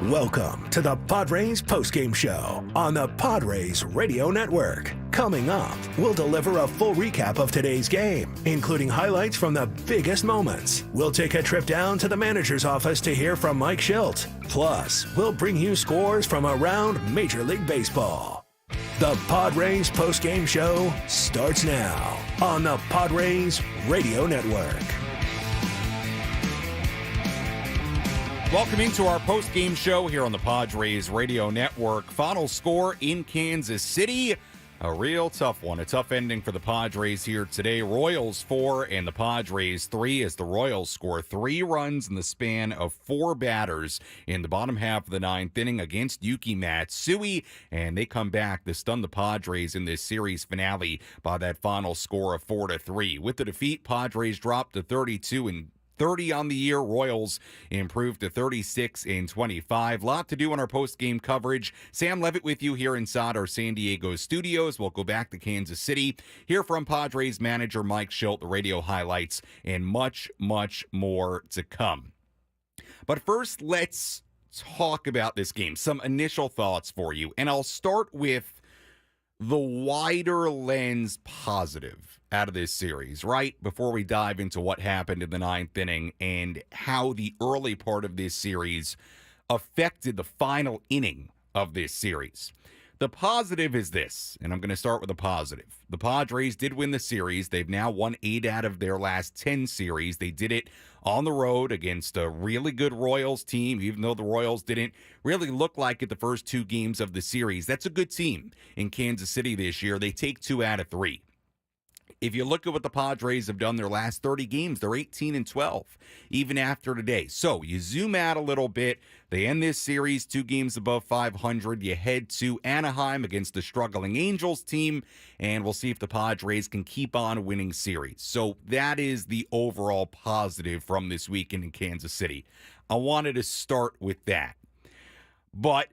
Welcome to the Padres Postgame Show on the Padres Radio Network. Coming up, we'll deliver a full recap of today's game, including highlights from the biggest moments. We'll take a trip down to the manager's office to hear from Mike Shildt. Plus, we'll bring you scores from around Major League Baseball. The Padres Postgame Show starts now on the Padres Radio Network. Welcome into our post-game show here on the Padres Radio Network. Final score in Kansas City. A real tough one. A tough ending for the Padres here today. Royals 4 and the Padres 3 as the Royals score 3 runs in the span of 4 batters in the bottom half of the 9th inning against Yuki Matsui. And they come back to stun the Padres in this series finale by that final score of 4-3. With the defeat, Padres dropped to 32 and 30 on the year. Royals improved to 36 and 25. Lot to do on our post-game coverage. Sam Levitt with you here inside our San Diego studios. We'll go back to Kansas City, hear from Padres manager Mike Shildt, the radio highlights, and much, much more to come. But first, let's talk about this game. Some initial thoughts for you, and I'll start with the wider lens positive out of this series, right? Before we dive into what happened in the 9th inning and how the early part of this series affected the final inning of this series. The positive is this, and I'm going to start with the positive. The Padres did win the series. They've now won 8 out of their last 10 series. They did it on the road against a really good Royals team, even though the Royals didn't really look like it the first 2 games of the series. That's a good team in Kansas City this year. They take 2 out of 3. If you look at what the Padres have done their last 30 games, they're 18 and 12, even after today. So you zoom out a little bit. They end this series 2 games above 500. You head to Anaheim against the struggling Angels team, and we'll see if the Padres can keep on winning series. So that is the overall positive from this weekend in Kansas City. I wanted to start with that. But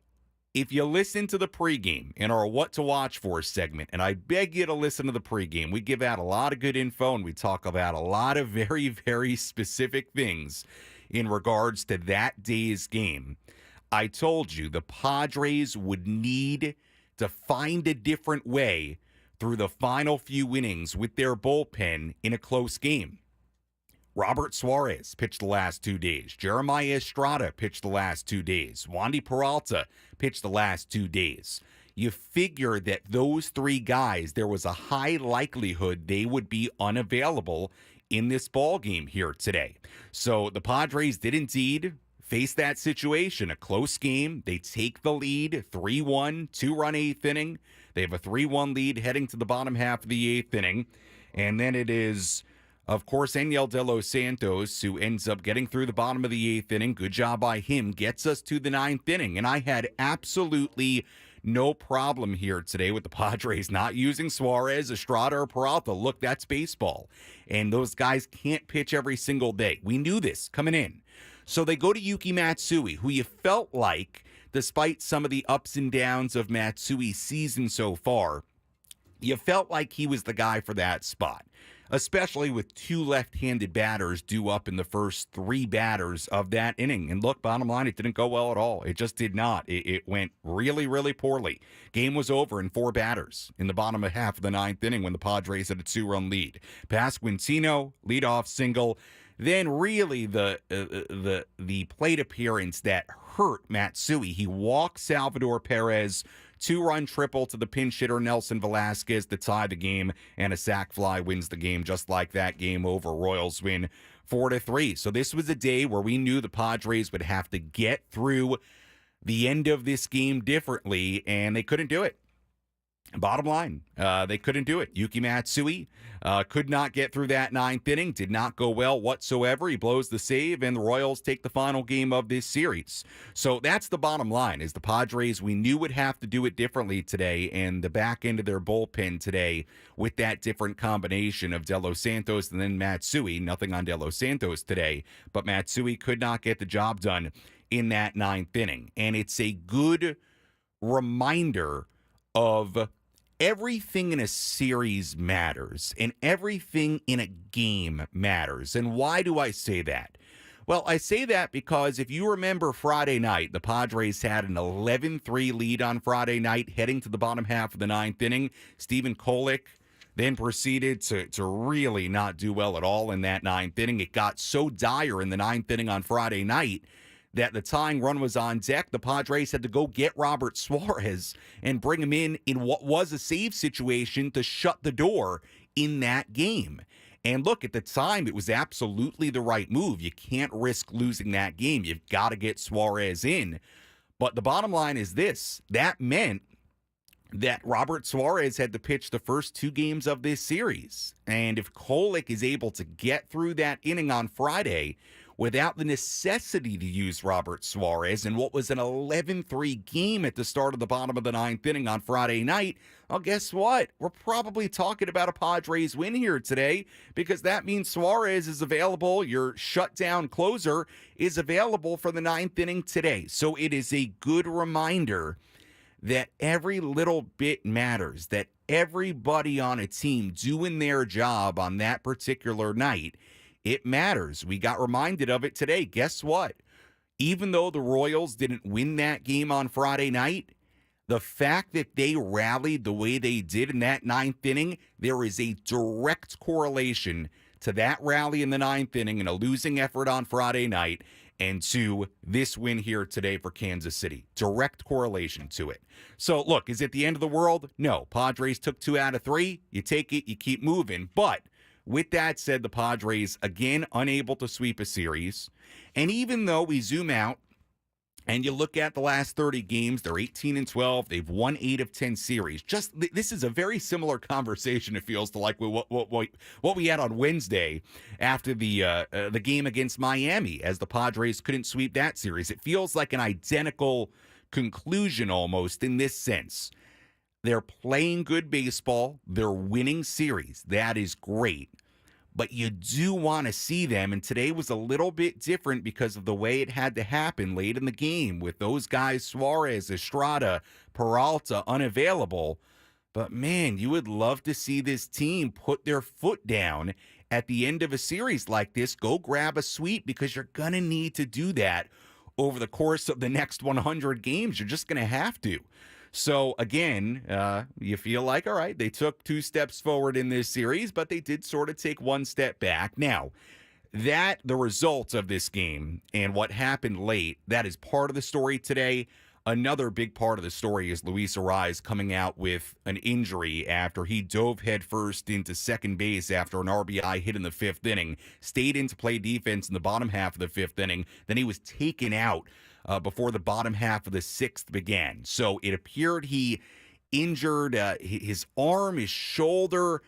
if you listen to the pregame in our What to Watch For segment, and I beg you to listen to the pregame, we give out a lot of good info and we talk about a lot of very, very specific things in regards to that day's game. I told you the Padres would need to find a different way through the final few innings with their bullpen in a close game. Robert Suarez pitched the last 2 days. Jeremiah Estrada pitched the last 2 days. Wandy Peralta pitched the last 2 days. You figure that those 3 guys, there was a high likelihood they would be unavailable in this ball game here today. So the Padres did indeed face that situation, a close game. They take the lead, 3-1, 2-run 8th inning. They have a 3-1 lead heading to the bottom half of the 8th inning. And then it is, of course, Enyel De Los Santos, who ends up getting through the bottom of the 8th inning. Good job by him. Gets us to the 9th inning. And I had absolutely no problem here today with the Padres not using Suarez, Estrada, or Peralta. Look, that's baseball. And those guys can't pitch every single day. We knew this coming in. So they go to Yuki Matsui, who you felt like, despite some of the ups and downs of Matsui's season so far, you felt like he was the guy for that spot, especially with 2 left-handed batters due up in the first 3 batters of that inning. And look, bottom line, it didn't go well at all. It just did not. It went really, really poorly. Game was over in 4 batters in the bottom half of the 9th inning when the Padres had a 2-run lead. Pasquantino, leadoff single. Then really the plate appearance that hurt Matsui. He walked Salvador Perez, 2-run triple to the pinch hitter Nelson Velasquez to tie the game, and a sac fly wins the game. Just like that, game over. Royals win 4-3. So this was a day where we knew the Padres would have to get through the end of this game differently, and they couldn't do it. Bottom line, they couldn't do it. Yuki Matsui could not get through that 9th inning. Did not go well whatsoever. He blows the save, and the Royals take the final game of this series. So that's the bottom line, is the Padres, we knew would have to do it differently today, and the back end of their bullpen today with that different combination of De Los Santos and then Matsui. Nothing on De Los Santos today, but Matsui could not get the job done in that 9th inning. And it's a good reminder of everything in a series matters and everything in a game matters. And why do I say that? Well, I say that because if you remember Friday night, the Padres had an 11-3 lead on Friday night heading to the bottom half of the ninth inning. Stephen Kolek then proceeded to really not do well at all in that ninth inning. It got so dire in the ninth inning on Friday night that the tying run was on deck. The Padres had to go get Robert Suarez and bring him in what was a save situation to shut the door in that game. And look, at the time, it was absolutely the right move. You can't risk losing that game. You've got to get Suarez in. But the bottom line is this. That meant that Robert Suarez had to pitch the first two games of this series. And if Kolek is able to get through that inning on Friday without the necessity to use Robert Suarez in what was an 11-3 game at the start of the bottom of the ninth inning on Friday night, well, guess what? We're probably talking about a Padres win here today, because that means Suarez is available. Your shutdown closer is available for the ninth inning today. So it is a good reminder that every little bit matters, that everybody on a team doing their job on that particular night, it matters. We got reminded of it today. Guess what? Even though the Royals didn't win that game on Friday night, the fact that they rallied the way they did in that ninth inning, there is a direct correlation to that rally in the ninth inning and a losing effort on Friday night and to this win here today for Kansas City. Direct correlation to it. So, look, is it the end of the world? No. Padres took 2 out of 3. You take it, you keep moving. But with that said, the Padres, again, unable to sweep a series. And even though we zoom out and you look at the last 30 games, they're 18-12. They've won 8 of 10 series. This is a very similar conversation, it feels, to like what we had on Wednesday after the game against Miami, as the Padres couldn't sweep that series. It feels like an identical conclusion almost in this sense. They're playing good baseball. They're winning series. That is great. But you do want to see them, and today was a little bit different because of the way it had to happen late in the game with those guys, Suarez, Estrada, Peralta, unavailable. But, man, you would love to see this team put their foot down at the end of a series like this. Go grab a sweep, because you're going to need to do that over the course of the next 100 games. You're just going to have to. So, again, you feel like, all right, they took 2 steps forward in this series, but they did sort of take 1 step back. Now, the results of this game and what happened late, that is part of the story today. Another big part of the story is Luis Arraez coming out with an injury after he dove headfirst into second base after an RBI hit in the 5th inning, stayed in to play defense in the bottom half of the 5th inning. Then he was taken out before the bottom half of the 6th began. So it appeared he injured his arm, his shoulder.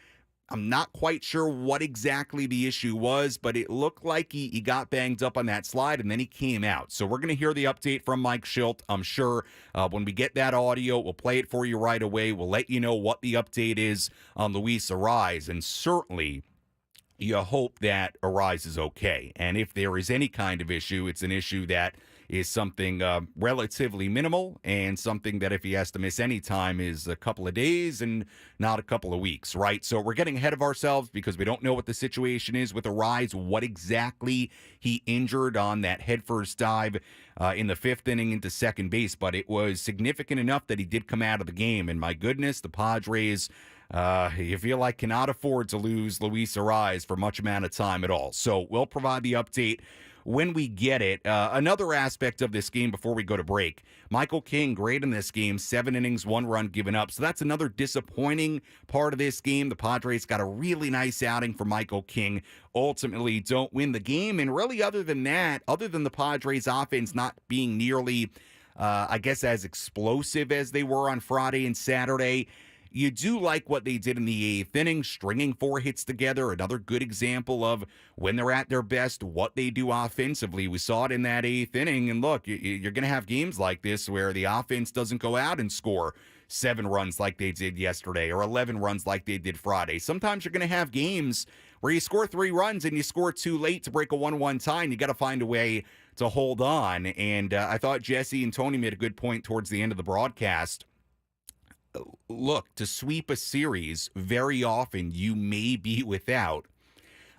I'm not quite sure what exactly the issue was, but it looked like he got banged up on that slide, and then he came out. So we're going to hear the update from Mike Shildt, I'm sure. When we get that audio, we'll play it for you right away. We'll let you know what the update is on Luis Arraez, and certainly you hope that Arraez is okay. And if there is any kind of issue, it's an issue that is something relatively minimal, and something that if he has to miss any time is a couple of days and not a couple of weeks, right? So we're getting ahead of ourselves because we don't know what the situation is with Arraez, what exactly he injured on that headfirst dive in the 5th inning into second base, but it was significant enough that he did come out of the game. And my goodness, the Padres, you feel like cannot afford to lose Luis Arraez for much amount of time at all. So we'll provide the update when we get it. Another aspect of this game before we go to break, Michael King, great in this game, 7 innings, 1 run given up. So that's another disappointing part of this game. The Padres got a really nice outing for Michael King. Ultimately don't win the game. And really other than that, other than the Padres offense not being nearly, I guess, as explosive as they were on Friday and Saturday, you do like what they did in the 8th inning, stringing 4 hits together. Another good example of when they're at their best, what they do offensively. We saw it in that 8th inning. And look, you're going to have games like this where the offense doesn't go out and score 7 runs like they did yesterday or 11 runs like they did Friday. Sometimes you're going to have games where you score 3 runs and you score too late to break a 1-1 tie, and you got to find a way to hold on. And I thought Jesse and Tony made a good point towards the end of the broadcast. Look, to sweep a series, very often you may be without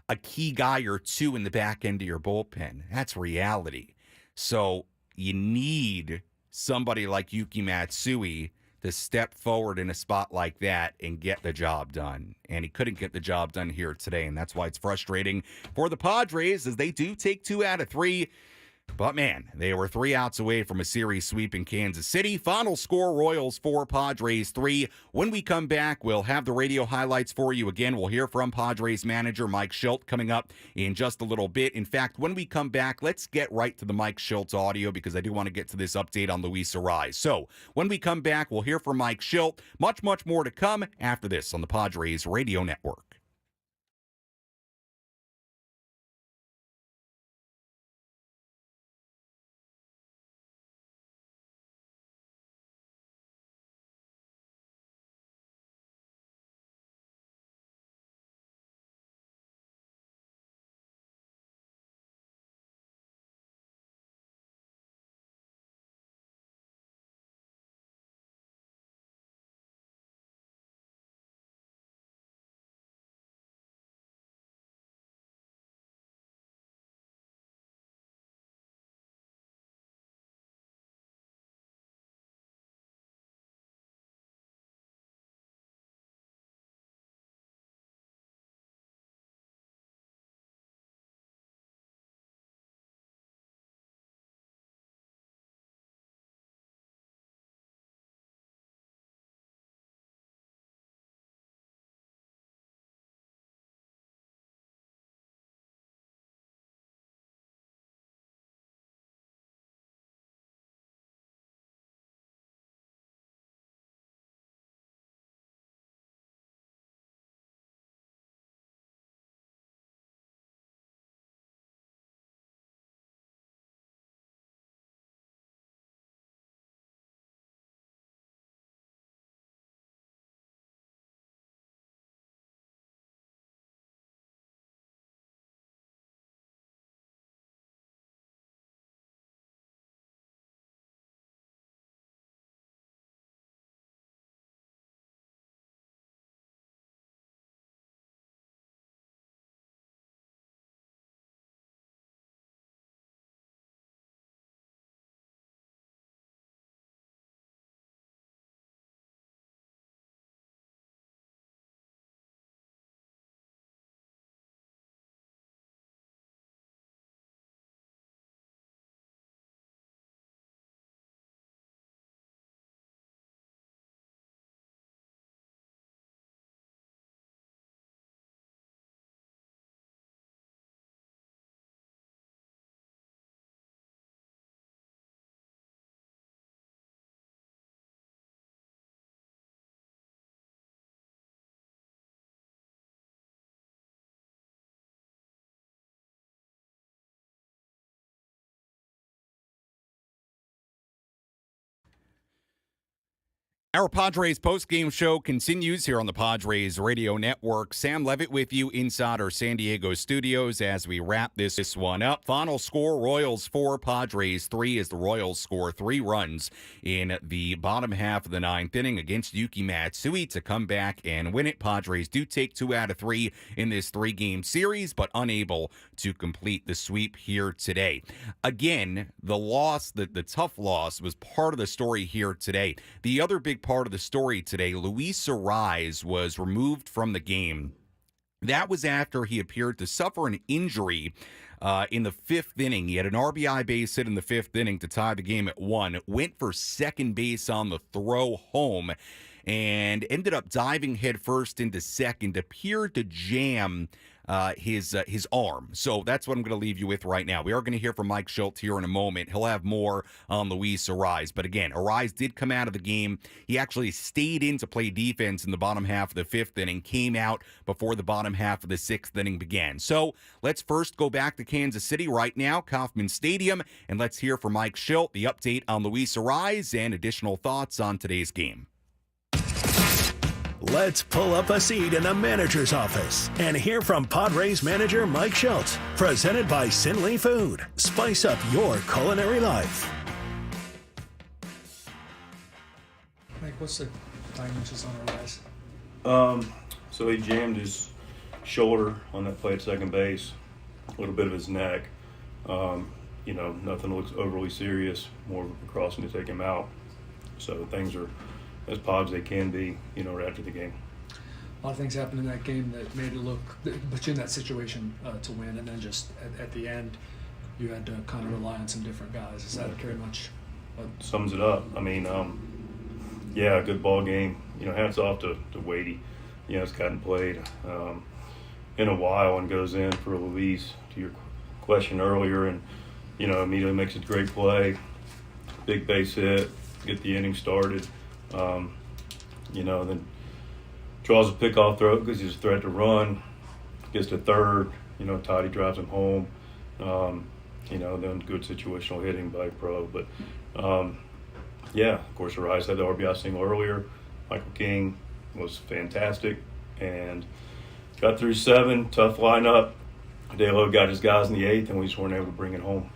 a key guy or two in the back end of your bullpen. That's reality. So you need somebody like Yuki Matsui to step forward in a spot like that and get the job done. And he couldn't get the job done here today, and that's why it's frustrating for the Padres as they do take 2 out of 3. But, man, they were 3 outs away from a series sweep in Kansas City. Final score, Royals 4, Padres 3. When we come back, we'll have the radio highlights for you again. We'll hear from Padres manager Mike Shildt coming up in just a little bit. In fact, when we come back, let's get right to the Mike Shildt audio because I do want to get to this update on Luis Arraez. So, when we come back, we'll hear from Mike Shildt. Much, much more to come after this on the Padres Radio Network. Our Padres postgame show continues here on the Padres Radio Network. Sam Levitt with you inside our San Diego studios as we wrap this one up. Final score, Royals 4, Padres 3 as the Royals score 3 runs in the bottom half of the 9th inning against Yuki Matsui to come back and win it. Padres do take 2 out of 3 in this 3-game series, but unable to complete the sweep here today. Again, the loss, the tough loss, was part of the story here today. The other big part of the story today, Luis Arraez was removed from the game. That was after he appeared to suffer an injury in the 5th inning. He had an RBI base hit in the 5th inning to tie the game at 1, went for second base on the throw home, and ended up diving headfirst into second, appeared to jam his arm. So that's what I'm going to leave you with right now. We are going to hear from Mike Shildt here in a moment. He'll have more on Luis Arraez. But again, Arraez did come out of the game. He actually stayed in to play defense in the bottom half of the 5th inning, came out before the bottom half of the 6th inning began. So let's first go back to Kansas City right now, Kauffman Stadium, and let's hear from Mike Shildt, the update on Luis Arraez and additional thoughts on today's game. Let's pull up a seat in the manager's office and hear from Padres manager Mike Shildt. Presented by Sinley Food. Spice up your culinary life. Mike, what's the dimensions on Arraez? So he jammed his shoulder on that play at second base, a little bit of his neck. Nothing looks overly serious, more of a precaution to take him out. So things are as positive as they can be, right after the game. A lot of things happened in that game that made it look, but you're in that situation to win, and then just at the end, you had to kind of rely on some different guys. Is that very much? Sums it up. I mean, yeah, good ball game. Hats off to Wadey. It's gotten played in a while and goes in for Luis, to your question earlier, and immediately makes a great play, big base hit, get the inning started. Then draws a pickoff throw because he's a threat to run, gets to third. Toddy drives him home. Then good situational hitting by Pro, but yeah, of course, Arise had the RBI single earlier. Michael King was fantastic and got through 7. Tough lineup. Delo got his guys in the 8th, and we just weren't able to bring it home.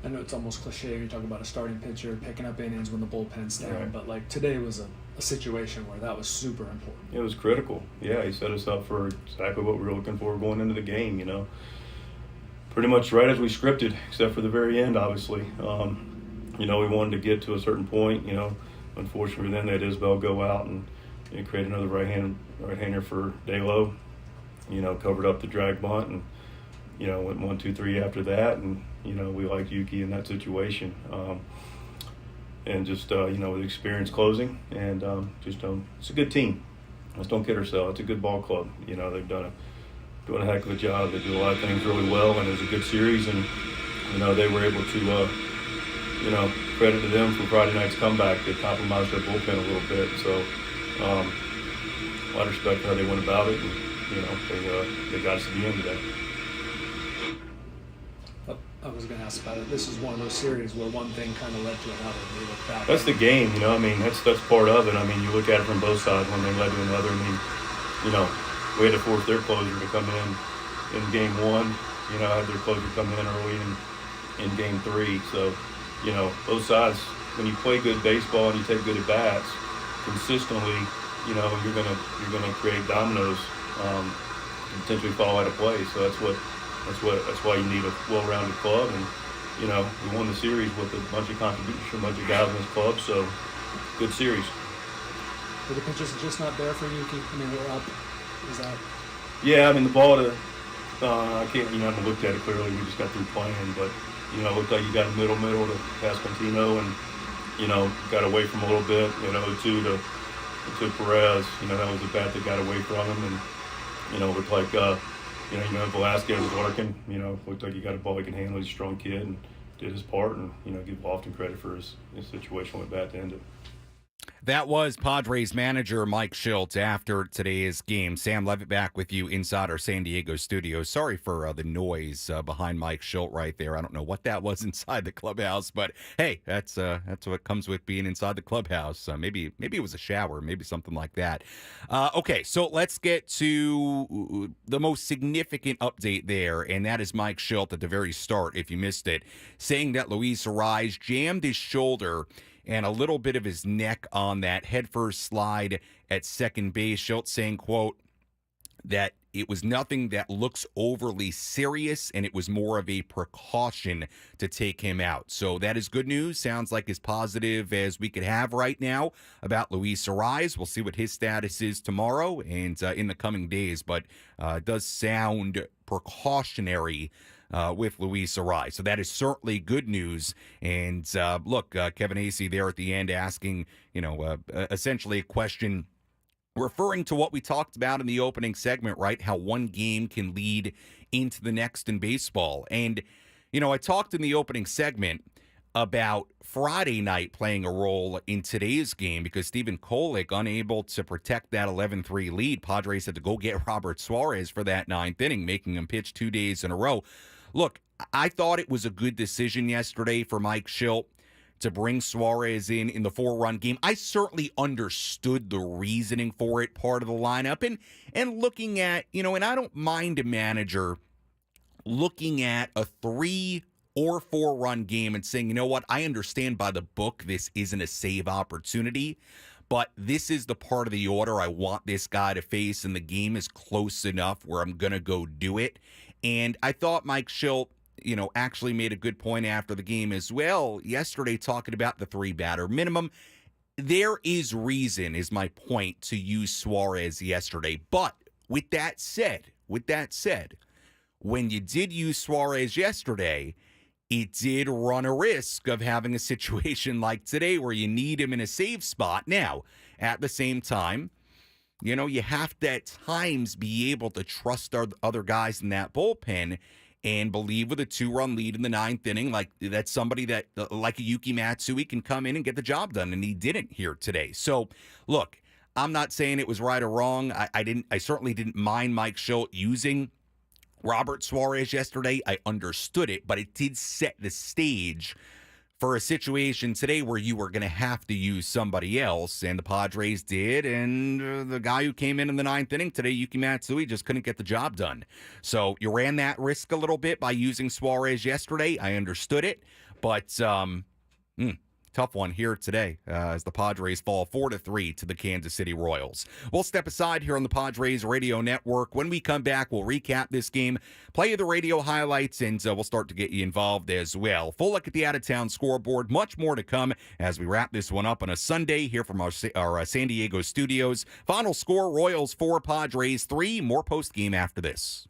I know it's almost cliche. You talk about a starting pitcher picking up innings when the bullpen's down, Right. but like today was a situation where that was super important. It was critical. Yeah, he set us up for exactly what we were looking for going into the game. Pretty much right as we scripted, except for the very end, obviously. We wanted to get to a certain point. Unfortunately, then they had Isbell go out and create another right-hander for Delo. Covered up the drag bunt and went 1, 2, 3 after that, and we liked Yuki in that situation. And just with experience closing, and it's a good team. Let's don't kid ourselves. It's a good ball club. They've doing a heck of a job. They do a lot of things really well, and it was a good series. And they were able to credit to them for Friday night's comeback. They compromised their bullpen a little bit. So a lot of respect for how they went about it, and they got us to the end today. I was going to ask about it. This is one of those series where one thing kind of led to another. And you look back. That's the game, that's part of it. You look at it from both sides. When they led to another, we had to force their closer to come in game 1. Had their closer come in early in game 3. So, both sides. When you play good baseball and you take good at bats consistently, you're gonna create dominoes, potentially fall out of play. So that's why you need a well-rounded club. And we won the series with a bunch of contributions from a bunch of guys in this club. So good series. Were the pitches just not there for Yuki? We're up. Is that? Yeah, the ball to I can't, I haven't looked at it clearly. We just got through playing, but it looked like you got a middle to Pasquantino, and got away from a little bit. 2 to Perez. That was a bat that got away from him, and looked like Velasquez was working. Looked like he got a ball he can handle. He's a strong kid and did his part, and give Lofton credit for his situation with bat to end it. That was Padres manager Mike Shildt after today's game. Sam Levitt back with you inside our San Diego studio. Sorry for the noise behind Mike Shildt right there. I don't know what that was inside the clubhouse, but hey, that's what comes with being inside the clubhouse. Maybe it was a shower, maybe something like that. Okay, so let's get to the most significant update there, and that is Mike Shildt at the very start, if you missed it, saying that Luis Arraez jammed his shoulder and a little bit of his neck on that headfirst slide at second base. Shildt saying, quote, that it was nothing that looks overly serious, and it was more of a precaution to take him out. So that is good news. Sounds like as positive as we could have right now about Luis Arraez. We'll see what his status is tomorrow and in the coming days, but it does sound precautionary with Luis Arraez. So that is certainly good news. And look, Kevin Acee there at the end asking, essentially a question referring to what we talked about in the opening segment, right? How one game can lead into the next in baseball. And, I talked in the opening segment about Friday night playing a role in today's game because Stephen Kolek, unable to protect that 11-3 lead, Padres had to go get Robert Suarez for that 9th inning, making him pitch 2 days in a row. Look, I thought it was a good decision yesterday for Mike Shildt to bring Suarez in the 4-run game. I certainly understood the reasoning for it, part of the lineup, and looking at, and I don't mind a manager looking at a 3 or 4-run game and saying, you know what, I understand by the book this isn't a save opportunity, but this is the part of the order I want this guy to face, and the game is close enough where I'm going to go do it. And I thought Mike Shildt, actually made a good point after the game as well yesterday, talking about the 3-batter minimum. There is reason, is my point, to use Suarez yesterday. But with that said, when you did use Suarez yesterday, it did run a risk of having a situation like today where you need him in a save spot. Now, at the same time, you have to at times be able to trust our other guys in that bullpen and believe with a 2-run lead in the 9th inning, like that's somebody that, like a Yuki Matsui, can come in and get the job done, and he didn't here today. So, look, I'm not saying it was right or wrong. I certainly didn't mind Mike Shildt using Robert Suarez yesterday. I understood it, but it did set the stage for a situation today where you were going to have to use somebody else, and the Padres did, and the guy who came in the 9th inning today, Yuki Matsui, just couldn't get the job done. So you ran that risk a little bit by using Suarez yesterday. I understood it, but tough one here today as the Padres fall 4-3 to the Kansas City Royals. We'll step aside here on the Padres Radio Network. When we come back, we'll recap this game, play the radio highlights, and we'll start to get you involved as well. Full look at the out-of-town scoreboard. Much more to come as we wrap this one up on a Sunday here from our San Diego studios. Final score, Royals 4, Padres 3. More post-game after this.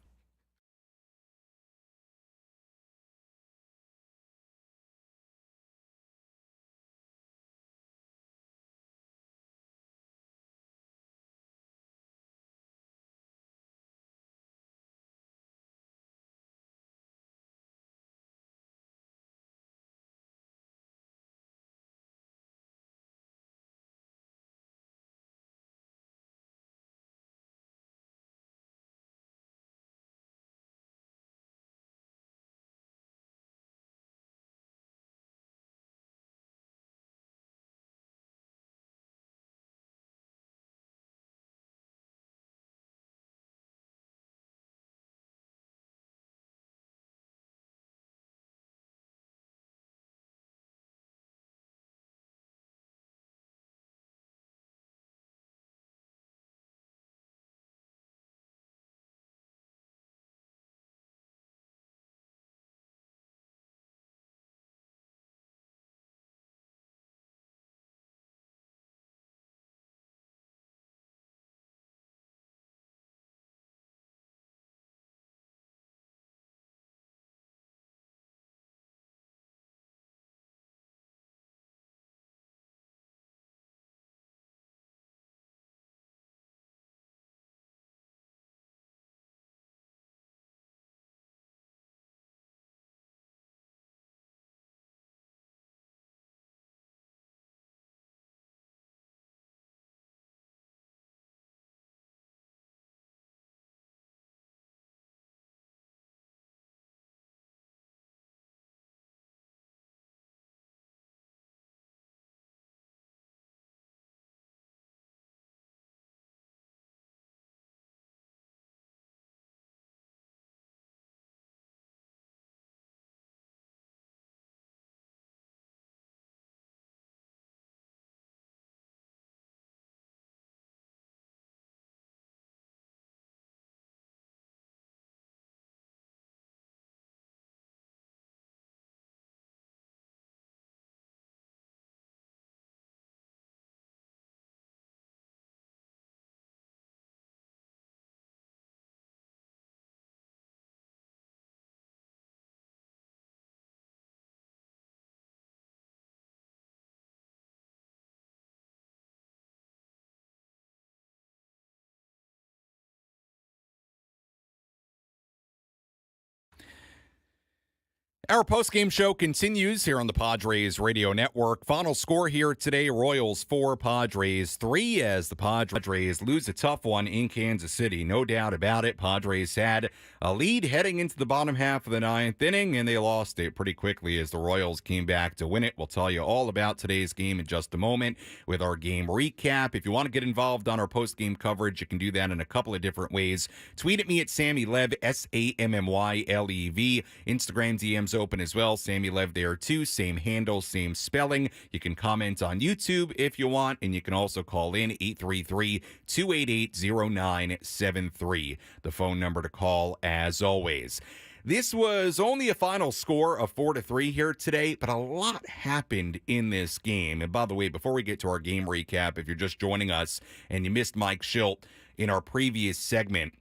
Our post-game show continues here on the Padres Radio Network. Final score here today, Royals 4, Padres 3, as the Padres lose a tough one in Kansas City. No doubt about it. Padres had a lead heading into the bottom half of the 9th inning, and they lost it pretty quickly as the Royals came back to win it. We'll tell you all about today's game in just a moment with our game recap. If you want to get involved on our post-game coverage, you can do that in a couple of different ways. Tweet at me at SammyLev, SammyLev. Instagram DMs DMs open as well. Sammy Lev there too. Same handle, same spelling. You can comment on YouTube if you want, and you can also call in 833-288-0973. The phone number to call as always. This was only a final score of 4-3 here today, but a lot happened in this game. And by the way, before we get to our game recap, if you're just joining us and you missed Mike Shildt in our previous segment,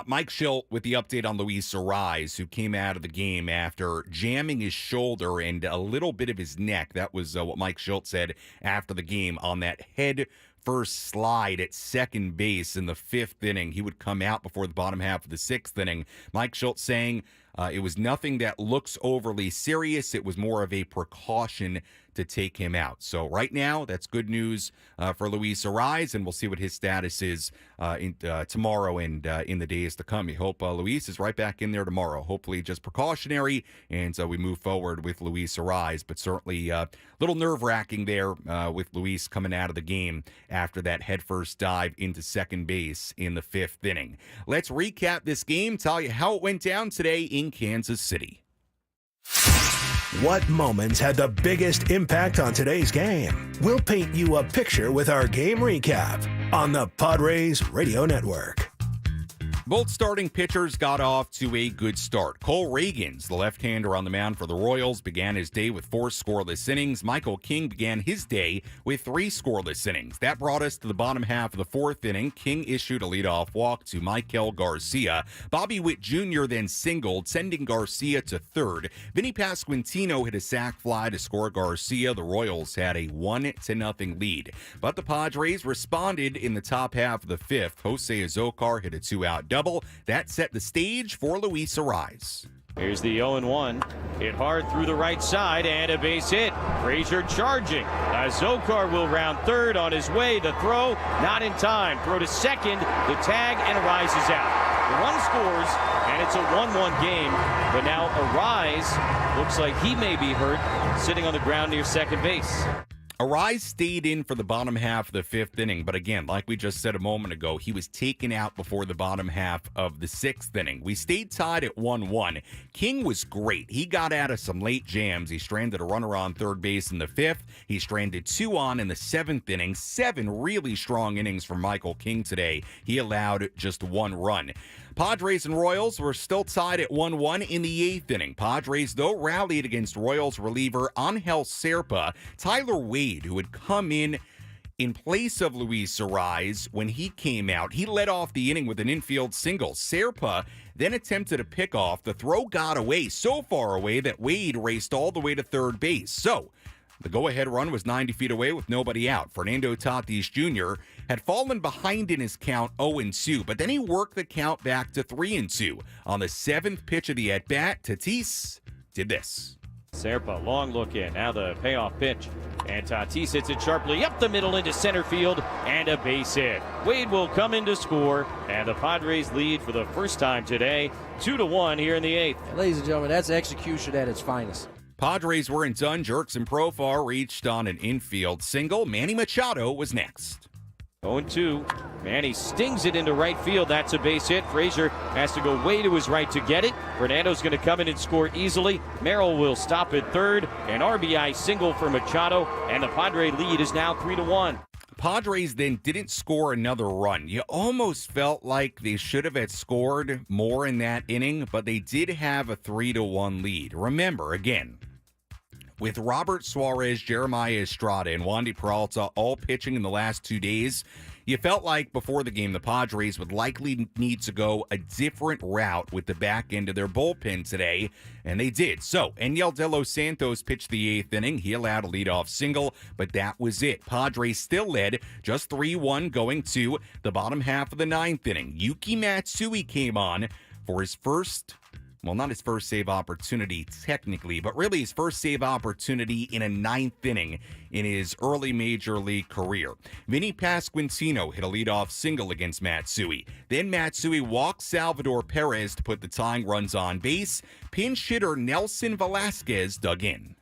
Mike Shildt with the update on Luis Arise, who came out of the game after jamming his shoulder and a little bit of his neck. That was what Mike Shildt said after the game on that head first slide at second base in the 5th inning. He would come out before the bottom half of the 6th inning. Mike Shildt saying it was nothing that looks overly serious. It was more of a precaution to take him out. So right now, that's good news for Luis Arise, and we'll see what his status is tomorrow and in the days to come. We hope Luis is right back in there tomorrow. Hopefully just precautionary, and so we move forward with Luis Arise, but certainly a little nerve-wracking there with Luis coming out of the game after that headfirst dive into second base in the 5th inning. Let's recap this game, tell you how it went down today in Kansas City. What moments had the biggest impact on today's game? We'll paint you a picture with our game recap on the Padres Radio Network. Both starting pitchers got off to a good start. Cole Reagans, the left-hander on the mound for the Royals, began his day with 4 scoreless innings. Michael King began his day with 3 scoreless innings. That brought us to the bottom half of the 4th inning. King issued a leadoff walk to Michael Garcia. Bobby Witt Jr. then singled, sending Garcia to third. Vinny Pasquantino hit a sac fly to score Garcia. The Royals had a 1-0 lead. But the Padres responded in the top half of the 5th. Jose Azocar hit a 2-out double. That set the stage for Luis Arise. Here's the 0-1. Hit hard through the right side and a base hit. Frazier charging. Zokar will round third on his way. The throw, not in time. Throw to second. The tag, and Arise is out. The run scores, and it's a 1-1 game. But now Arise looks like he may be hurt, sitting on the ground near second base. Arise stayed in for the bottom half of the 5th inning, but again, like we just said a moment ago, he was taken out before the bottom half of the 6th inning. We stayed tied at 1-1. King was great. He got out of some late jams. He stranded a runner on third base in the 5th. He stranded 2 on in the 7th inning. 7 really strong innings from Michael King today. He allowed just 1 run. Padres and Royals were still tied at 1-1 in the 8th inning. Padres, though, rallied against Royals reliever Angel Serpa. Tyler Wade, who had come in place of Luis Arise when he came out, he led off the inning with an infield single. Serpa then attempted a pickoff. The throw got away, so far away that Wade raced all the way to third base. So the go-ahead run was 90 feet away with nobody out. Fernando Tatis Jr. had fallen behind in his count 0-2, but then he worked the count back to 3-2. On the 7th pitch of the at-bat, Tatis did this. Serpa, long look in. Now the payoff pitch. And Tatis hits it sharply up the middle into center field, and a base hit. Wade will come in to score, and the Padres lead for the first time today, 2-1 here in the 8th. Ladies and gentlemen, that's execution at its finest. Padres weren't done. Jerks and Profar reached on an infield single. Manny Machado was next. 0-2. Manny stings it into right field. That's a base hit. Frazier has to go way to his right to get it. Fernando's going to come in and score easily. Merrill will stop at third. An RBI single for Machado, and the Padre lead is now 3-1. Padres then didn't score another run. You almost felt like they should have had scored more in that inning, but they did have a 3-1 lead. Remember, again, with Robert Suarez, Jeremiah Estrada, and Wandy Peralta all pitching in the last 2 days, you felt like before the game the Padres would likely need to go a different route with the back end of their bullpen today, and they did. So, Enyel De Los Santos pitched the 8th inning. He allowed a leadoff single, but that was it. Padres still led just 3-1 going to the bottom half of the 9th inning. Yuki Matsui came on for his first, well, not his first save opportunity technically, but really his first save opportunity in a 9th inning in his early major league career. Vinny Pasquantino hit a leadoff single against Matsui. Then Matsui walked Salvador Perez to put the tying runs on base. Pinch hitter Nelson Velasquez dug in.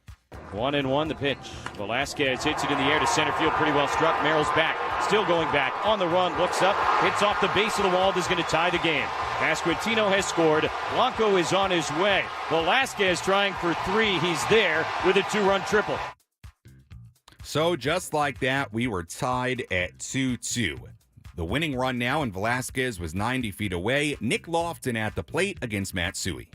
1-1 the pitch. Velasquez hits it in the air to center field. Pretty well struck. Merrill's back. Still going back on the run, looks up, hits off the base of the wall, is going to tie the game. Pasquantino has scored. Blanco is on his way. Velasquez trying for 3. He's there with a 2-run triple. So just like that, we were tied at 2-2. The winning run now, and Velasquez was 90 feet away. Nick Lofton at the plate against Matsui.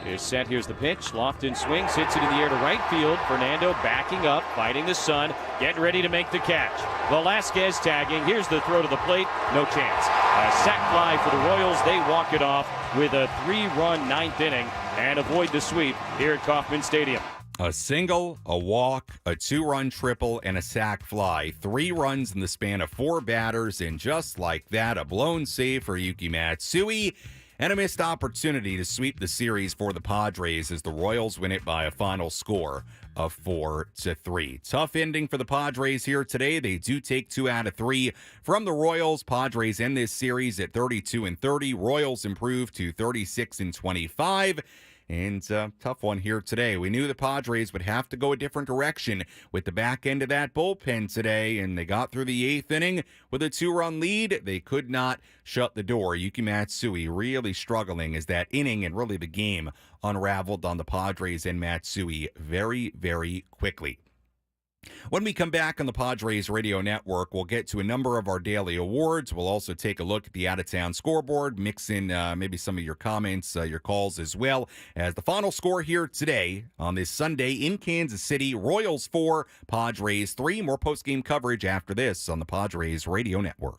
Here's set. Here's the pitch. Lofton swings, hits it in the air to right field. Fernando backing up, fighting the sun, getting ready to make the catch. Velasquez tagging. Here's the throw to the plate. No chance. A sac fly for the Royals. They walk it off with a 3-run 9th inning and avoid the sweep here at Kauffman Stadium. A single, a walk, a 2-run triple, and a sac fly. 3 runs in the span of 4 batters, and just like that, a blown save for Yuki Matsui, and a missed opportunity to sweep the series for the Padres as the Royals win it by a final score of 4-3. Tough ending for the Padres here today. They do take 2 out of 3 from the Royals. Padres end this series at 32-30. Royals improve to 36-25. And tough one here today. We knew the Padres would have to go a different direction with the back end of that bullpen today, and they got through the 8th inning with a 2-run lead. They could not shut the door. Yuki Matsui really struggling as that inning and really the game unraveled on the Padres and Matsui very, very quickly. When we come back on the Padres Radio Network, we'll get to a number of our daily awards. We'll also take a look at the out-of-town scoreboard, mix in maybe some of your comments, your calls as well, as the final score here today on this Sunday in Kansas City, Royals 4, Padres 3. More post-game coverage after this on the Padres Radio Network.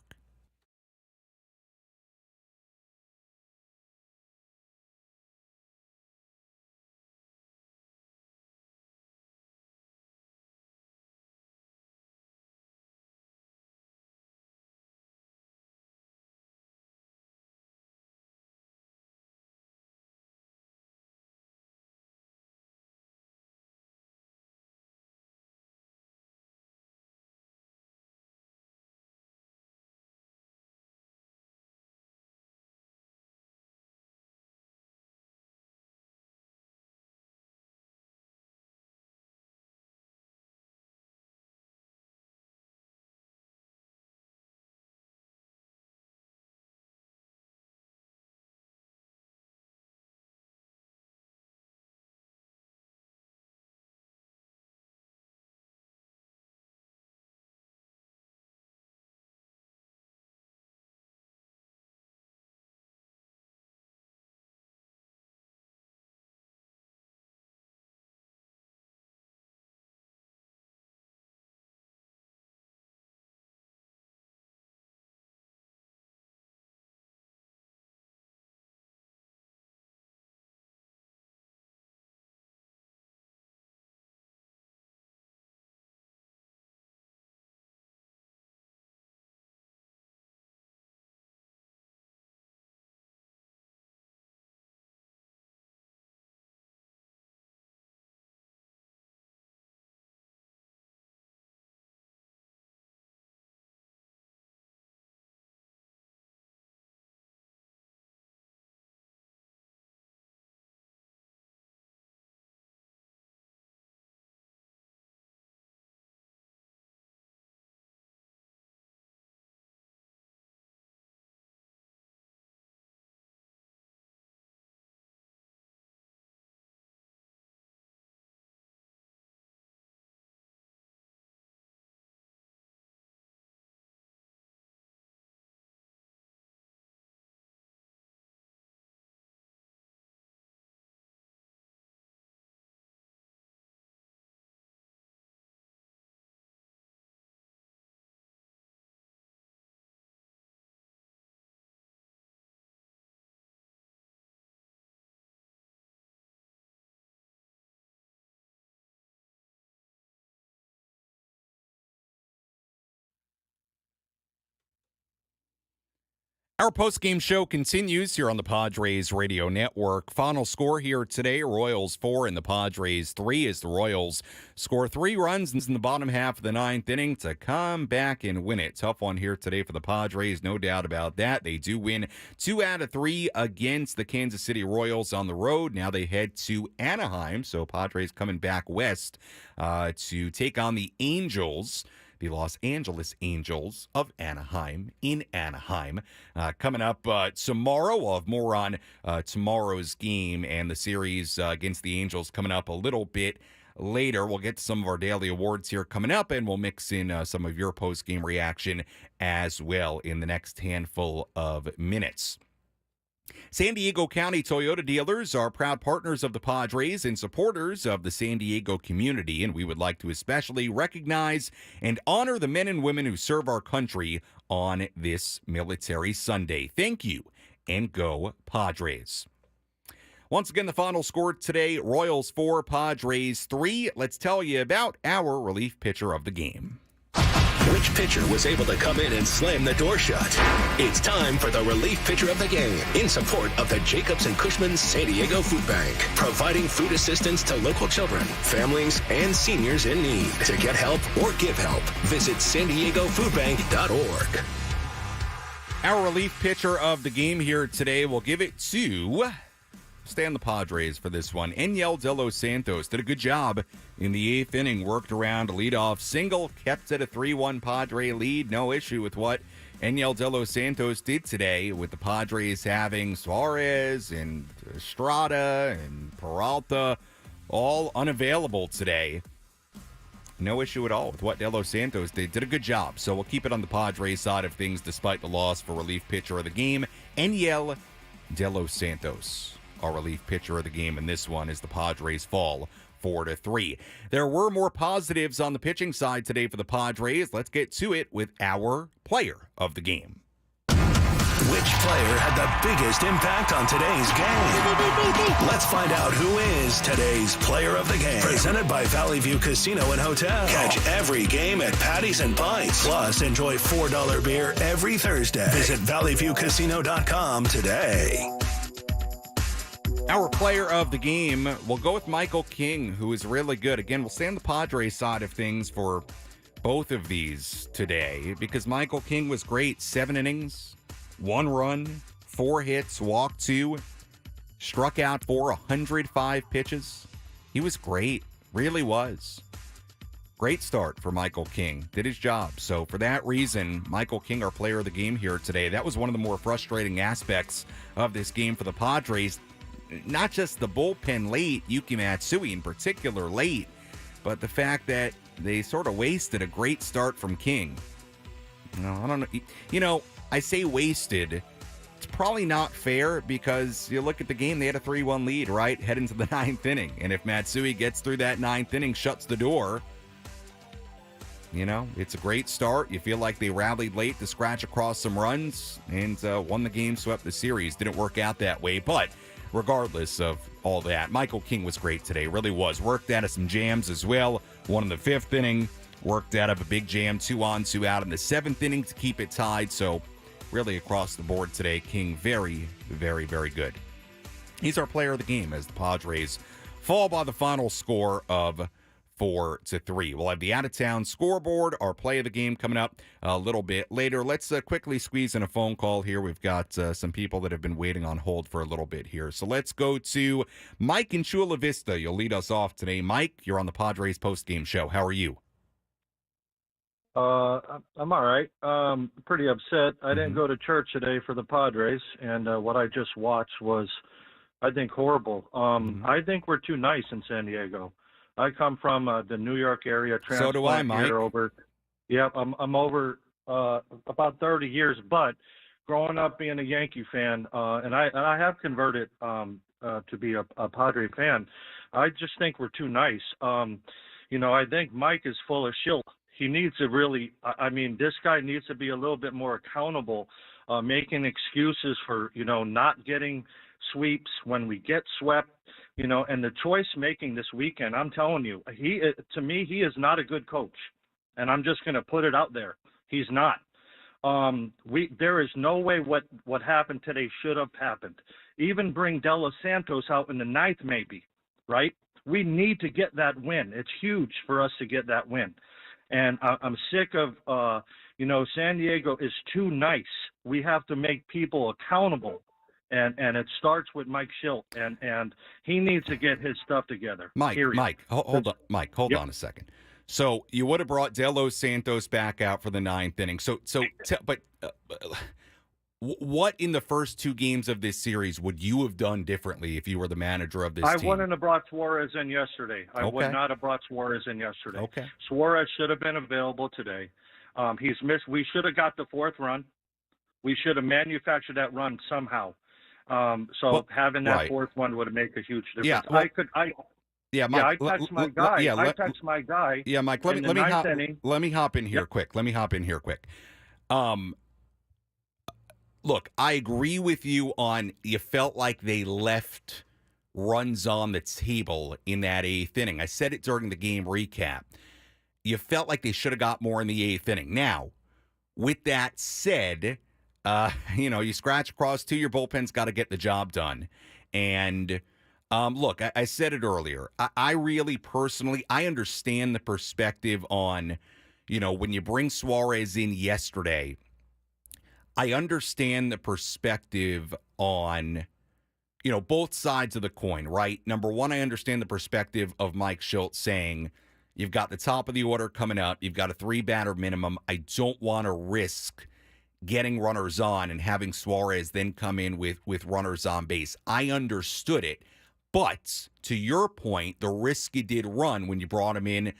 Our post-game show continues here on the Padres Radio Network. Final score here today, Royals 4 and the Padres 3, as the Royals score 3 runs in the bottom half of the 9th inning to come back and win it. Tough one here today for the Padres, no doubt about that. They do win 2 out of 3 against the Kansas City Royals on the road. Now they head to Anaheim, so Padres coming back west to take on the Angels. the Los Angeles Angels of Anaheim in Anaheim. Coming up tomorrow, we'll have more on tomorrow's game and the series against the Angels coming up a little bit later. We'll get to some of our daily awards here coming up, and we'll mix in some of your post-game reaction as well in the next handful of minutes. San Diego County Toyota dealers are proud partners of the Padres and supporters of the San Diego community, and we would like to especially recognize and honor the men and women who serve our country on this Military Sunday. Thank you, and go Padres. Once again, the final score today, Royals 4, Padres 3. Let's tell you about our relief pitcher of the game. Which pitcher was able to come in and slam the door shut? It's time for the relief pitcher of the game in support of the Jacobs and Cushman San Diego Food Bank, providing food assistance to local children, families, and seniors in need. To get help or give help, visit SanDiegoFoodBank.org. Our relief pitcher of the game here today, we'll give it to... Stay on the Padres for this one. Enyel De Los Santos did a good job in the 8th inning, worked around a leadoff single, kept it a 3-1 Padre lead. No issue with what Enyel De Los Santos did today, with the Padres having Suarez and Estrada and Peralta all unavailable today. No issue at all with what De Los Santos did. Did a good job. So we'll keep it on the Padres side of things despite the loss for relief pitcher of the game, Enyel De Los Santos. Our relief pitcher of the game in this one is the Padres fall 4-3. There were more positives on the pitching side today for the Padres. Let's get to it with our player of the game. Which player had the biggest impact on today's game? Let's find out who is today's player of the game. Presented by Valley View Casino and Hotel. Catch every game at Patties and Pints. Plus, enjoy $4 beer every Thursday. Visit valleyviewcasino.com today. Our player of the game, we'll go with Michael King, who is really good. Again, we'll stay on the Padres side of things for both of these today because Michael King was great. 7 innings, 1 run, 4 hits, walked 2, struck out for 105 pitches. He was great, really was. Great start for Michael King. Did his job. So for that reason, Michael King, our player of the game here today. That was one of the more frustrating aspects of this game for the Padres. Not just the bullpen late, Yuki Matsui in particular late, but the fact that they sort of wasted a great start from King. No, I don't know. You know, I say wasted. It's probably not fair because you look at the game, they had a 3-1 lead, right? Head into the 9th inning. And if Matsui gets through that 9th inning, shuts the door, you know, it's a great start. You feel like they rallied late to scratch across some runs and won the game, swept the series. Didn't work out that way, but regardless of all that, Michael King was great today, really was. Worked out of some jams as well. Won in the 5th inning, worked out of a big jam, 2 on, 2 out in the 7th inning to keep it tied. So really across the board today, King very, very, very good. He's our player of the game as the Padres fall by the final score of 4-3. We'll have the out-of-town scoreboard, our play of the game coming up a little bit later. Let's quickly squeeze in a phone call here. We've got some people that have been waiting on hold for a little bit here. So let's go to Mike in Chula Vista. You'll lead us off today. Mike, you're on the Padres post-game show. How are you? I'm all right. Pretty upset. I didn't go to church today for the Padres, and what I just watched was, I think, horrible. I think we're too nice in San Diego. I come from the New York area. So do I, Mike. Yep, I'm over about 30 years, but growing up being a Yankee fan, and I have converted to be a Padre fan. I just think we're too nice. You know, I think Mike is full of Shildt. He needs to really, I mean, this guy needs to be a little bit more accountable, making excuses for, you know, not getting sweeps when we get swept. You know, and the choice making this weekend, I'm telling you, to me, he is not a good coach. And I'm just going to put it out there. He's not. There is no way what happened today should have happened. Even bring De Los Santos out in the 9th maybe, right? We need to get that win. It's huge for us to get that win. And I'm sick of, you know, San Diego is too nice. We have to make people accountable. And it starts with Mike Shildt, and he needs to get his stuff together. Mike, period. Hold on a second. So you would have brought De Los Santos back out for the ninth inning. What in the first two games of this series would you have done differently if you were the manager of this I team? wouldn't have brought Suarez in yesterday. I would Okay. not have brought Suarez in yesterday. Okay. Suarez should have been available today. He's missed. We should have got the fourth run. We should have manufactured that run somehow. Having that fourth one would make a huge difference. Yeah, well, Mike. I text my guy. I text my guy. Yeah, Mike. Let me hop in here quick. Look, I agree with you on you felt like they left runs on the table in that eighth inning. I said it during the game recap. You felt like they should have got more in the eighth inning. Now, with that said, you scratch across to your bullpen's got to get the job done. And look, I said it earlier. I really personally, I understand the perspective on, when you bring Suarez in yesterday, I understand the perspective on, both sides of the coin, right? Number one, I understand the perspective of Mike Shildt saying, you've got the top of the order coming up. You've got a 3-batter minimum. I don't want to risk getting runners on and having Suarez then come in with runners on base. I understood it. But to your point, the risk you did run when you brought him in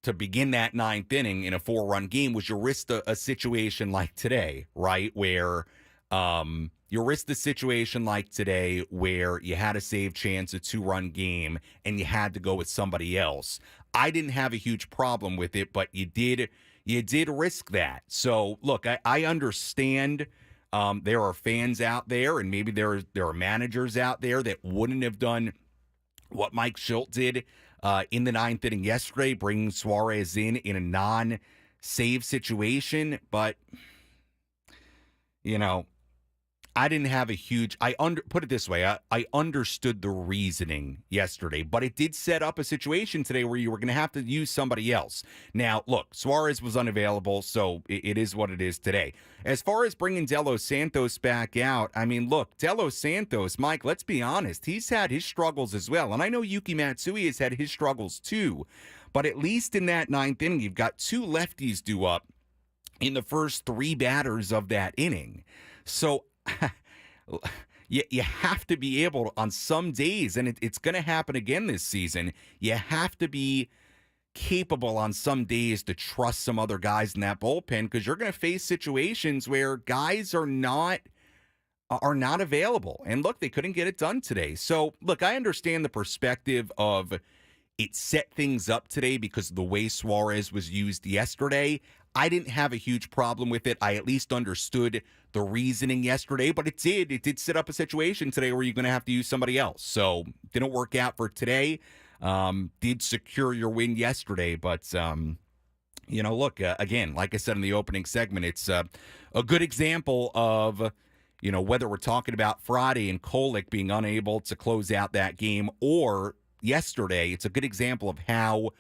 to begin that ninth inning in a 4-run game was you risked a situation like today, right? Where you risked a situation like today where you had a save chance, a 2-run game, and you had to go with somebody else. I didn't have a huge problem with it, but you did risk that. So, look, I understand there are fans out there, and maybe there are managers out there that wouldn't have done what Mike Shildt did in the ninth inning yesterday, bringing Suarez in a non-save situation. But, I didn't have a huge. Put it this way. I understood the reasoning yesterday, but it did set up a situation today where you were going to have to use somebody else. Now, look, Suarez was unavailable, so it is what it is today. As far as bringing De Los Santos back out, I mean, look, De Los Santos, Mike, let's be honest, he's had his struggles as well, and I know Yuki Matsui has had his struggles too. But at least in that ninth inning, you've got 2 lefties due up in the first 3 batters of that inning, so. You have to be able to, on some days, and it's going to happen again this season, you have to be capable on some days to trust some other guys in that bullpen, because you're going to face situations where guys are not available. And look, they couldn't get it done today. So, look, I understand the perspective of it set things up today because of the way Suarez was used yesterday. I didn't have a huge problem with it. I at least understood the reasoning yesterday, but it did set up a situation today where you're going to have to use somebody else. So didn't work out for today. Did secure your win yesterday, but look, again, like I said in the opening segment, it's a good example of, whether we're talking about Friday and Kolek being unable to close out that game or yesterday, it's a good example of how,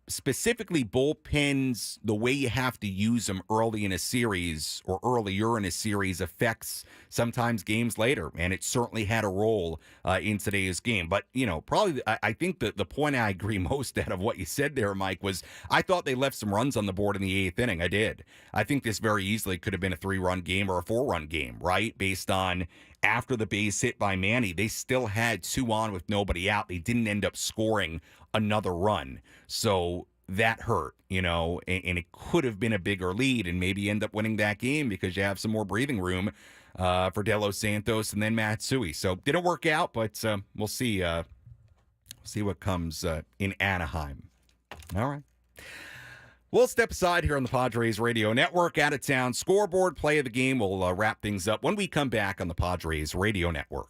specifically bullpens, the way you have to use them early in a series or earlier in a series affects sometimes games later. And it certainly had a role in today's game. But, probably I think that the point I agree most out of what you said there, Mike, was I thought they left some runs on the board in the 8th inning. I did. I think this very easily could have been a 3-run game or a 4-run game, right? Based on after the base hit by Manny, they still had 2 on with nobody out. They didn't end up scoring another run. So that hurt, and it could have been a bigger lead and maybe end up winning that game because you have some more breathing room for De Los Santos and then Matsui. So didn't work out, but we'll see what comes in Anaheim. All right. We'll step aside here on the Padres Radio Network. Out of town scoreboard play of the game. We'll wrap things up when we come back on the Padres Radio Network.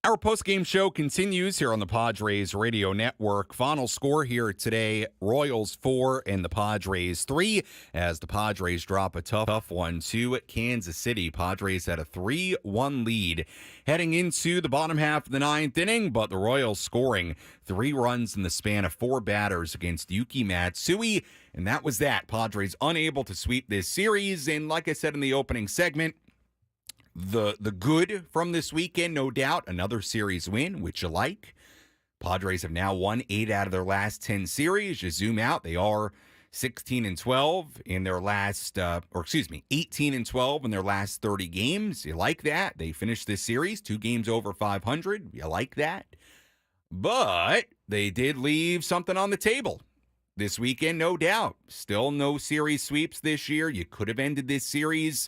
Our post-game show continues here on the Padres Radio Network. Final score here today, Royals 4 and the Padres 3, as the Padres drop a tough one to Kansas City. Padres had a 3-1 lead heading into the bottom half of the ninth inning, but the Royals scoring 3 runs in the span of 4 batters against Yuki Matsui, and that was that. Padres unable to sweep this series, and like I said in the opening segment, the good from this weekend, no doubt, another series win, which you like. Padres have now won 8 out of their last 10 series. You zoom out, they are 16-12 in their last, 18-12 in their last 30 games. You like that? They finished this series 2 games over 500. You like that? But they did leave something on the table this weekend, no doubt. Still no series sweeps this year. You could have ended this series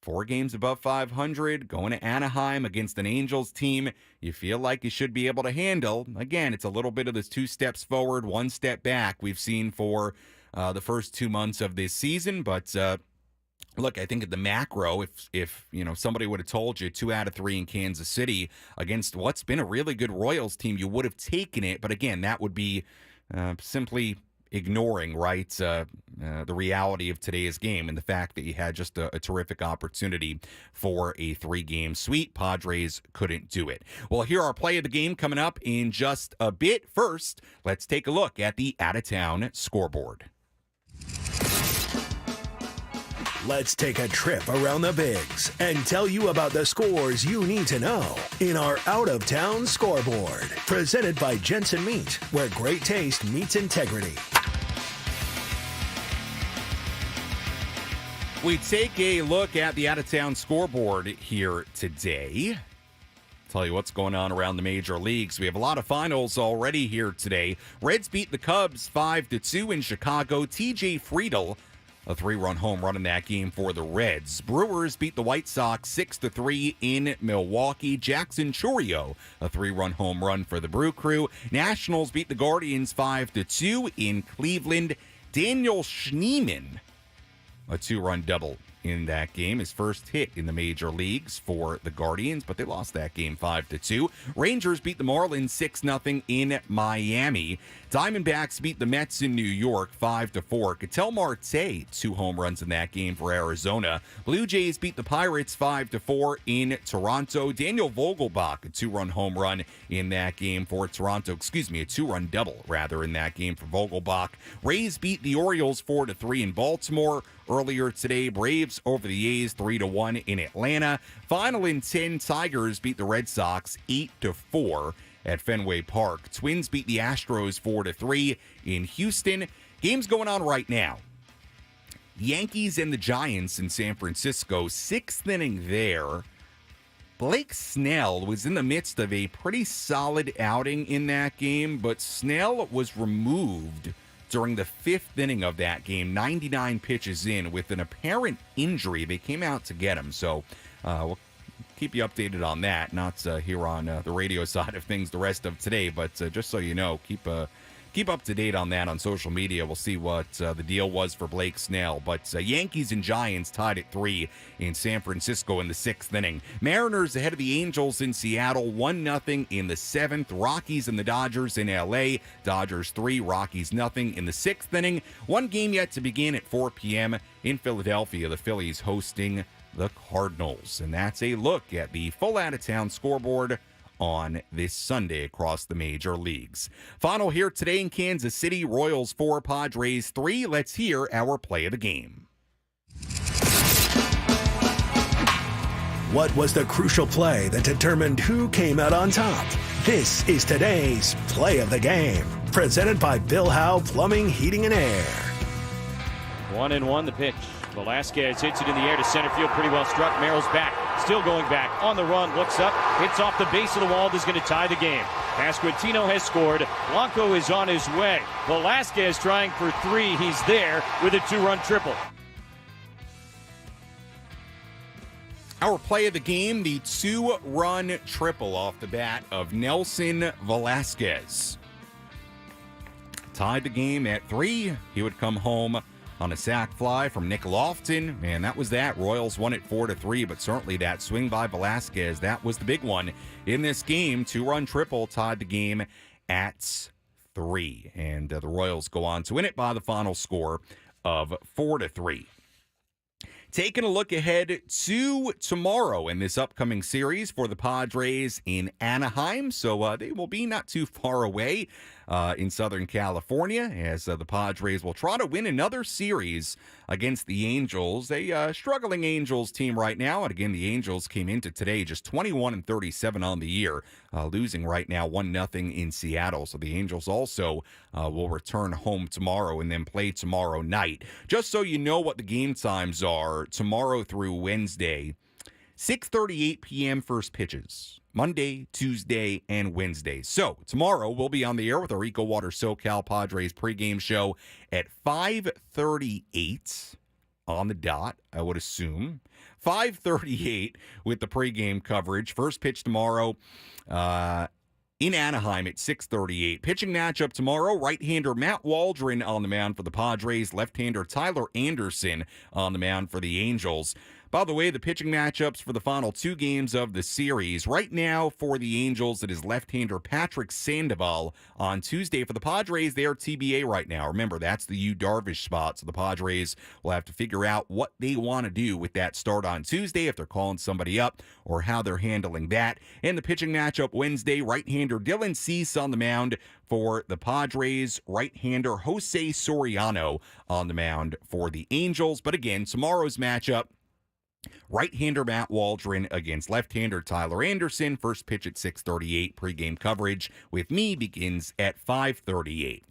4 games above 500, going to Anaheim against an Angels team you feel like you should be able to handle. Again, it's a little bit of this 2 steps forward, 1 step back we've seen for the first 2 months of this season. But look, I think at the macro, if somebody would have told you 2 out of 3 in Kansas City against what's been a really good Royals team, you would have taken it. But again, that would be simply ignoring, right, the reality of today's game and the fact that you had just a terrific opportunity for a 3-game sweep. Padres couldn't do it. Well, here our play of the game coming up in just a bit. First, let's take a look at the out-of-town scoreboard. Let's take a trip around the Bigs and tell you about the scores you need to know in our out-of-town scoreboard. Presented by Jensen Meat, where great taste meets integrity. We take a look at the out-of-town scoreboard here today. Tell you what's going on around the major leagues. We have a lot of finals already here today. Reds beat the Cubs 5-2 in Chicago. TJ Friedl, a 3-run home run in that game for the Reds. Brewers beat the White Sox 6-3 in Milwaukee. Jackson Chourio, a 3-run home run for the Brew Crew. Nationals beat the Guardians 5-2 in Cleveland. Daniel Schneemann, a 2-run double in that game, his first hit in the major leagues for the Guardians, but they lost that game 5-2. Rangers beat the Marlins 6-0 in Miami. Diamondbacks beat the Mets in New York 5-4. Ketel Marte, 2 home runs in that game for Arizona. Blue Jays beat the Pirates 5-4 in Toronto. Daniel Vogelbach, a 2-run home run in that game for Toronto. A 2-run double, rather, in that game for Vogelbach. Rays beat the Orioles 4-3 in Baltimore. Earlier today, Braves over the A's 3-1 in Atlanta. Final in 10, Tigers beat the Red Sox 8-4 at Fenway Park. Twins beat the Astros 4-3 in Houston. Games going on right now. Yankees and the Giants in San Francisco, 6th inning there. Blake Snell was in the midst of a pretty solid outing in that game, but Snell was removed during the 5th inning of that game, 99 pitches in, with an apparent injury. They came out to get him, so we'll keep you updated on that. Not here on the radio side of things the rest of today, but just so you know, keep up to date on that on social media. We'll see what the deal was for Blake Snell. But Yankees and Giants tied at 3 in San Francisco in the 6th inning. Mariners ahead of the Angels in Seattle, 1-0 in the 7th. Rockies and the Dodgers in L.A. Dodgers 3, Rockies 0 in the 6th inning. One game yet to begin at 4 p.m. in Philadelphia. The Phillies hosting the Cardinals. And that's a look at the full out-of-town scoreboard on this Sunday across the major leagues. Final here today in Kansas City, Royals 4, Padres 3. Let's hear our play of the game. What was the crucial play that determined who came out on top? This is today's play of the game, presented by Bill Howe Plumbing, Heating, and Air. 1-1 the pitch. Velasquez hits it in the air to center field, pretty well struck. Merrill's back, still going back, on the run, looks up, hits off the base of the wall, is going to tie the game. Pasquantino has scored. Blanco is on his way. Velasquez trying for 3. He's there with a 2-run triple. Our play of the game, the 2-run triple off the bat of Nelson Velasquez. Tied the game at 3. He would come home on a sac fly from Nick Lofton, and that was that. Royals won it 4-3, but certainly that swing by Velasquez, that was the big one in this game. 2-run triple tied the game at 3, and the Royals go on to win it by the final score of 4-3. Taking a look ahead to tomorrow in this upcoming series for the Padres in Anaheim. So they will be not too far away in Southern California as the Padres will try to win another series against the Angels. A struggling Angels team right now. And again, the Angels came into today just 21-37 on the year, losing right now 1-0 in Seattle. So the Angels also will return home tomorrow and then play tomorrow night. Just so you know what the game times are tomorrow through Wednesday, 6:38 p.m. first pitches, Monday, Tuesday, and Wednesday. So tomorrow we'll be on the air with our Eco Water SoCal Padres pregame show at 5:38 on the dot, I would assume. 5:38 with the pregame coverage. First pitch tomorrow in Anaheim at 6:38. Pitching matchup tomorrow, right-hander Matt Waldron on the mound for the Padres, left-hander Tyler Anderson on the mound for the Angels. By the way, the pitching matchups for the final 2 games of the series. Right now for the Angels, it is left-hander Patrick Sandoval on Tuesday. For the Padres, they are TBA right now. Remember, that's the Yu Darvish spot, so the Padres will have to figure out what they want to do with that start on Tuesday, if they're calling somebody up or how they're handling that. And the pitching matchup Wednesday, right-hander Dylan Cease on the mound for the Padres, right-hander Jose Soriano on the mound for the Angels. But again, tomorrow's matchup, right-hander Matt Waldron against left-hander Tyler Anderson. First pitch at 6:38. Pregame coverage with me begins at 5:38.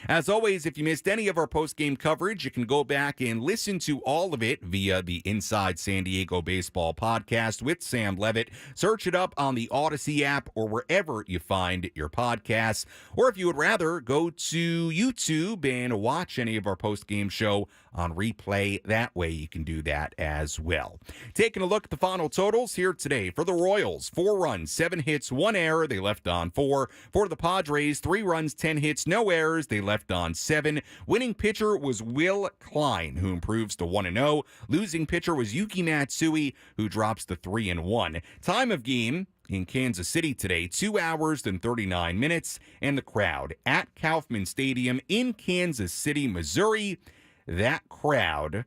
As always, if you missed any of our post-game coverage, you can go back and listen to all of it via the Inside San Diego Baseball podcast with Sam Levitt. Search it up on the Odyssey app or wherever you find your podcasts. Or if you would rather, go to YouTube and watch any of our post-game show on replay. That way you can do that as well. Taking a look at the final totals here today. For the Royals, 4 runs, 7 hits, 1 error. They left on 4. For the Padres, 3 runs, 10 hits, no errors. They left on 7. Winning pitcher was Will Klein, who improves to 1-0. Losing pitcher was Yuki Matsui, who drops to 3-1. Time of game in Kansas City today, 2 hours and 39 minutes. And the crowd at Kaufman Stadium in Kansas City, Missouri. That crowd,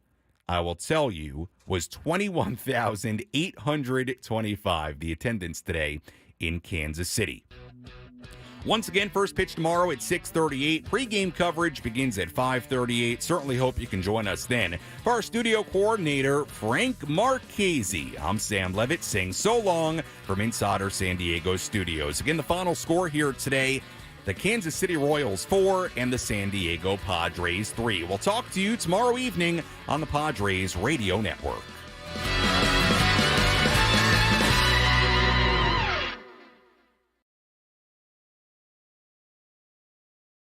I will tell you, was 21,825, the attendance today in Kansas City. Once again, first pitch tomorrow at 6:38. Pre-game coverage begins at 5:38. Certainly hope you can join us then. For our studio coordinator, Frank Marchese, I'm Sam Levitt saying so long from inside our San Diego studios. Again, the final score here today, the Kansas City Royals 4 and the San Diego Padres 3. We'll talk to you tomorrow evening on the Padres Radio Network.